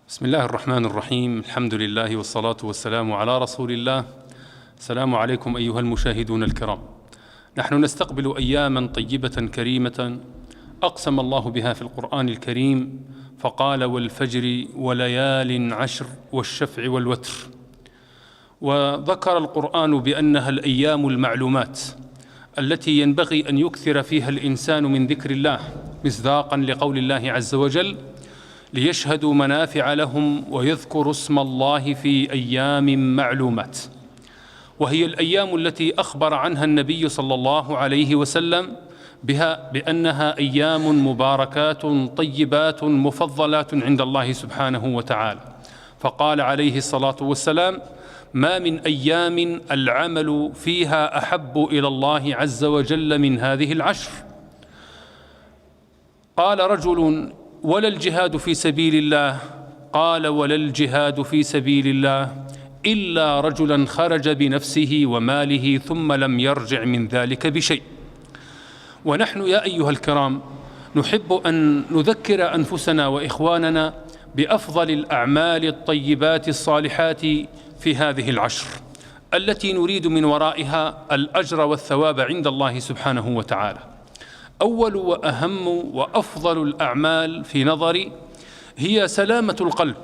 بسم الله الرحمن الرحيم. الحمد لله والصلاة والسلام على رسول الله. السلام عليكم أيها المشاهدون الكرام. نحن نستقبل أياما طيبة كريمة أقسم الله بها في القرآن الكريم فقال: والفجر وليال عشر والشفع والوتر. وذكر القرآن بأنها الأيام المعلومات التي ينبغي أن يكثر فيها الإنسان من ذكر الله، مصداقا لقول الله عز وجل: ليشهدوا منافع لهم ويذكروا اسم الله في أيام معلومات. وهي الأيام التي أخبر عنها النبي صلى الله عليه وسلم بأنها أيام مباركات طيبات مفضلات عند الله سبحانه وتعالى، فقال عليه الصلاة والسلام: ما من أيام العمل فيها أحب إلى الله عز وجل من هذه العشر. قال رجل: ولا الجهاد في سبيل الله؟ قال: ولا الجهاد في سبيل الله إلا رجلا خرج بنفسه وماله ثم لم يرجع من ذلك بشيء. ونحن يا أيها الكرام نحب أن نذكر أنفسنا وإخواننا بأفضل الأعمال الطيبات الصالحات في هذه العشر التي نريد من ورائها الأجر والثواب عند الله سبحانه وتعالى. أول وأهم وأفضل الأعمال في نظري هي سلامة القلب،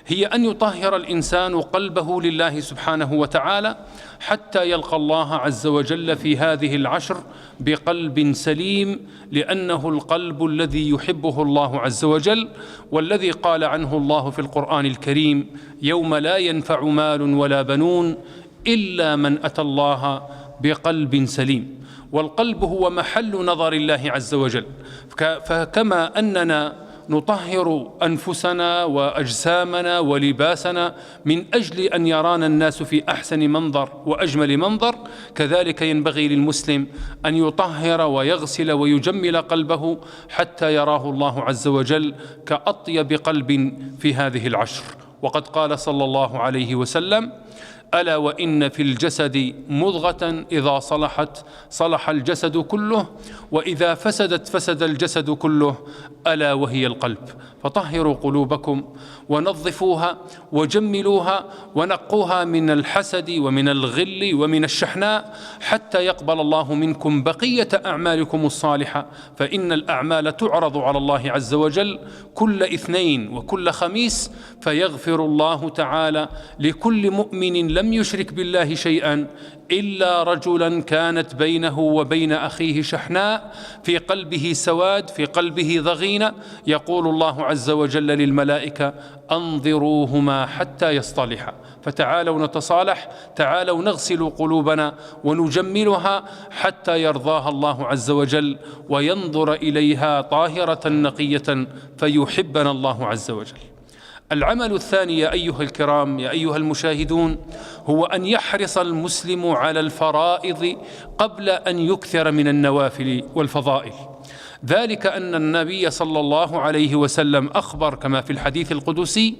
هي أن يطهر الإنسان قلبه لله سبحانه وتعالى حتى يلقى الله عز وجل في هذه العشر بقلب سليم، لأنه القلب الذي يحبه الله عز وجل، والذي قال عنه الله في القرآن الكريم: يوم لا ينفع مال ولا بنون إلا من أتى الله بقلب سليم. والقلب هو محل نظر الله عز وجل، فكما أننا نطهر أنفسنا وأجسامنا ولباسنا من أجل أن يرانا الناس في أحسن منظر وأجمل منظر، كذلك ينبغي للمسلم أن يطهر ويغسل ويجمل قلبه حتى يراه الله عز وجل كأطيب قلب في هذه العشر. وقد قال صلى الله عليه وسلم: ألا وإن في الجسد مضغة إذا صلحت صلح الجسد كله، وإذا فسدت فسد الجسد كله، ألا وهي القلب. فطهروا قلوبكم ونظفوها وجملوها ونقوها من الحسد ومن الغل ومن الشحناء حتى يقبل الله منكم بقية أعمالكم الصالحة، فإن الأعمال تعرض على الله عز وجل كل اثنين وكل خميس، فيغفر الله تعالى لكل مؤمن لم يشرك بالله شيئا إلا رجلا كانت بينه وبين أخيه شحناء، في قلبه سواد، في قلبه ضغينة، يقول الله عز وجل للملائكة: أنظروهما حتى يصطلحا. فتعالوا نتصالح، تعالوا نغسل قلوبنا ونجملها حتى يرضاها الله عز وجل وينظر إليها طاهرة نقية فيحبنا الله عز وجل. العمل الثاني يا أيها الكرام، يا أيها المشاهدون، هو أن يحرص المسلم على الفرائض قبل أن يكثر من النوافل والفضائل. ذلك أن النبي صلى الله عليه وسلم أخبر كما في الحديث القدسي،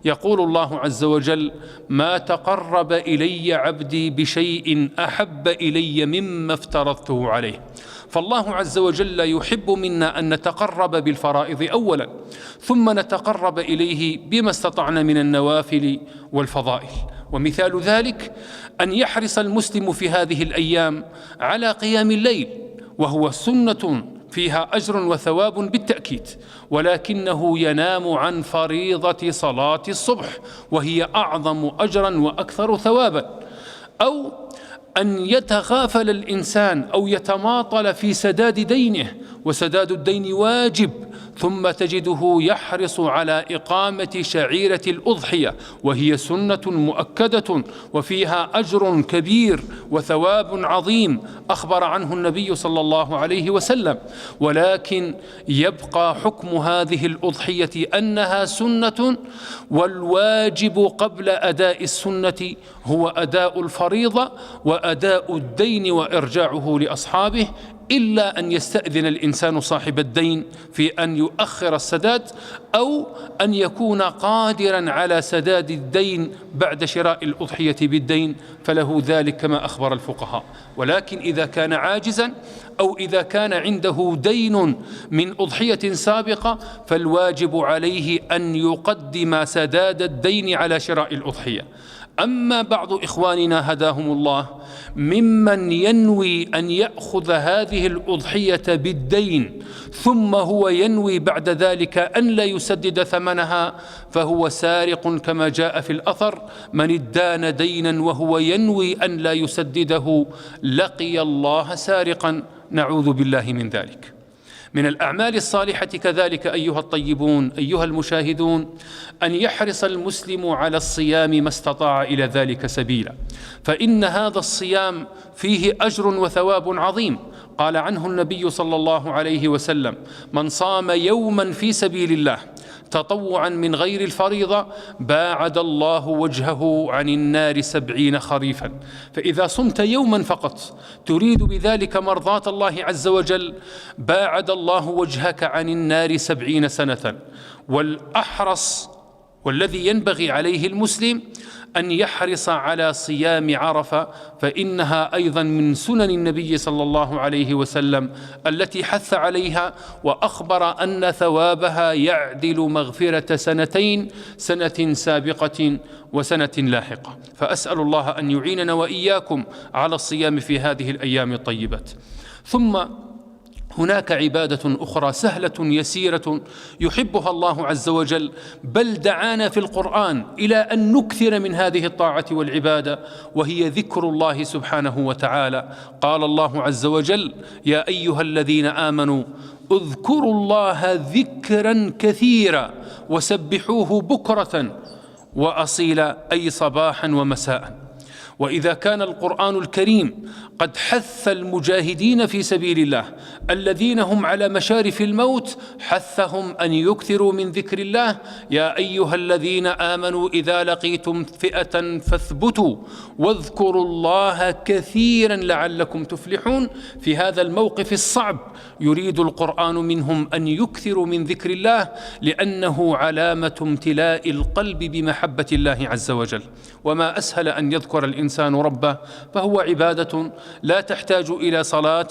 يقول الله عز وجل: ما تقرب إلي عبدي بشيء أحب إلي مما افترضته عليه. فالله عز وجل يحب منا أن نتقرب بالفرائض أولا، ثم نتقرب إليه بما استطعنا من النوافل والفضائل. ومثال ذلك أن يحرص المسلم في هذه الأيام على قيام الليل، وهو سنة فيها أجر وثواب بالتأكيد، ولكنه ينام عن فريضة صلاة الصبح وهي أعظم أجرا وأكثر ثوابا. أو أن يتغافل الإنسان أو يتماطل في سداد دينه، وسداد الدين واجب، ثم تجده يحرص على إقامة شعيرة الأضحية، وهي سنة مؤكدة وفيها أجر كبير وثواب عظيم أخبر عنه النبي صلى الله عليه وسلم. ولكن يبقى حكم هذه الأضحية أنها سنة، والواجب قبل أداء السنة هو أداء الفريضة وأداء الدين وإرجاعه لأصحابه، إلا أن يستأذن الإنسان صاحب الدين في أن يؤخر السداد، أو أن يكون قادرا على سداد الدين بعد شراء الأضحية بالدين، فله ذلك كما أخبر الفقهاء. ولكن إذا كان عاجزا أو إذا كان عنده دين من أضحية سابقة، فالواجب عليه أن يقدم سداد الدين على شراء الأضحية. أما بعض إخواننا هداهم الله ممن ينوي أن يأخذ هذه الأضحية بالدين ثم هو ينوي بعد ذلك أن لا يسدد ثمنها، فهو سارق كما جاء في الأثر: من ادان دينا وهو ينوي أن لا يسدده لقي الله سارقا، نعوذ بالله من ذلك. من الأعمال الصالحة كذلك أيها الطيبون أيها المشاهدون أن يحرص المسلم على الصيام ما استطاع إلى ذلك سبيلا، فإن هذا الصيام فيه أجر وثواب عظيم. قال عنه النبي صلى الله عليه وسلم: من صام يوما في سبيل الله تطوعا من غير الفريضة باعد الله وجهه عن النار 70 خريفا. فإذا صمت يوما فقط تريد بذلك مرضاة الله عز وجل باعد الله وجهك عن النار 70 سنة. والأحرص والذي ينبغي عليه المسلم أن يحرص على صيام عرفة، فإنها أيضا من سنن النبي صلى الله عليه وسلم التي حث عليها، وأخبر أن ثوابها يعدل مغفرة سنتين، سنة سابقة وسنة لاحقة. فأسأل الله أن يعيننا وإياكم على الصيام في هذه الأيام الطيبات. ثم هناك عبادة أخرى سهلة يسيرة يحبها الله عز وجل، بل دعانا في القرآن إلى أن نكثر من هذه الطاعة والعبادة، وهي ذكر الله سبحانه وتعالى. قال الله عز وجل: يا أيها الذين آمنوا اذكروا الله ذكرا كثيرا وسبحوه بكرة وأصيلا، أي صباحا ومساء. وإذا كان القرآن الكريم قد حث المجاهدين في سبيل الله الذين هم على مشارف الموت، حثهم أن يكثروا من ذكر الله: يا أيها الذين آمنوا إذا لقيتم فئة فاثبتوا واذكروا الله كثيرا لعلكم تفلحون. في هذا الموقف الصعب يريد القرآن منهم أن يكثروا من ذكر الله، لأنه علامة امتلاء القلب بمحبة الله عز وجل. وما أسهل أن يذكر الإنسان ربه، فهو عبادة لا تحتاج إلى صلاة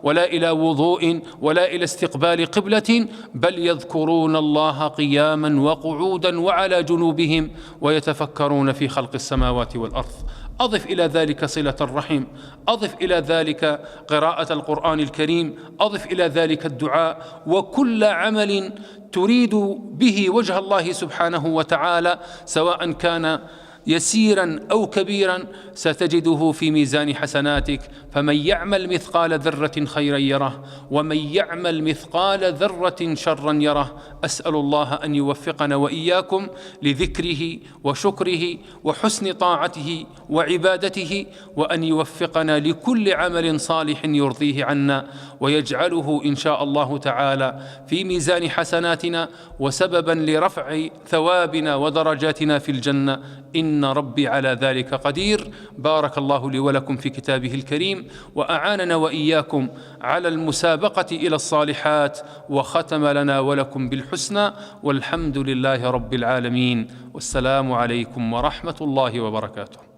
ولا إلى وضوء ولا إلى استقبال قبلة، بل يذكرون الله قياما وقعودا وعلى جنوبهم ويتفكرون في خلق السماوات والأرض. أضف إلى ذلك صلة الرحم، أضف إلى ذلك قراءة القرآن الكريم، أضف إلى ذلك الدعاء، وكل عمل تريد به وجه الله سبحانه وتعالى سواء كان يسيرا أو كبيرا ستجده في ميزان حسناتك. فمن يعمل مثقال ذرة خيرا يره ومن يعمل مثقال ذرة شرا يره. أسأل الله أن يوفقنا وإياكم لذكره وشكره وحسن طاعته وعبادته، وأن يوفقنا لكل عمل صالح يرضيه عنا، ويجعله إن شاء الله تعالى في ميزان حسناتنا وسببا لرفع ثوابنا ودرجاتنا في الجنة، إن ربي على ذلك قدير. بارك الله لي ولكم في كتابه الكريم، وأعاننا وإياكم على المسابقة إلى الصالحات، وختم لنا ولكم بالحسنى، والحمد لله رب العالمين، والسلام عليكم ورحمة الله وبركاته.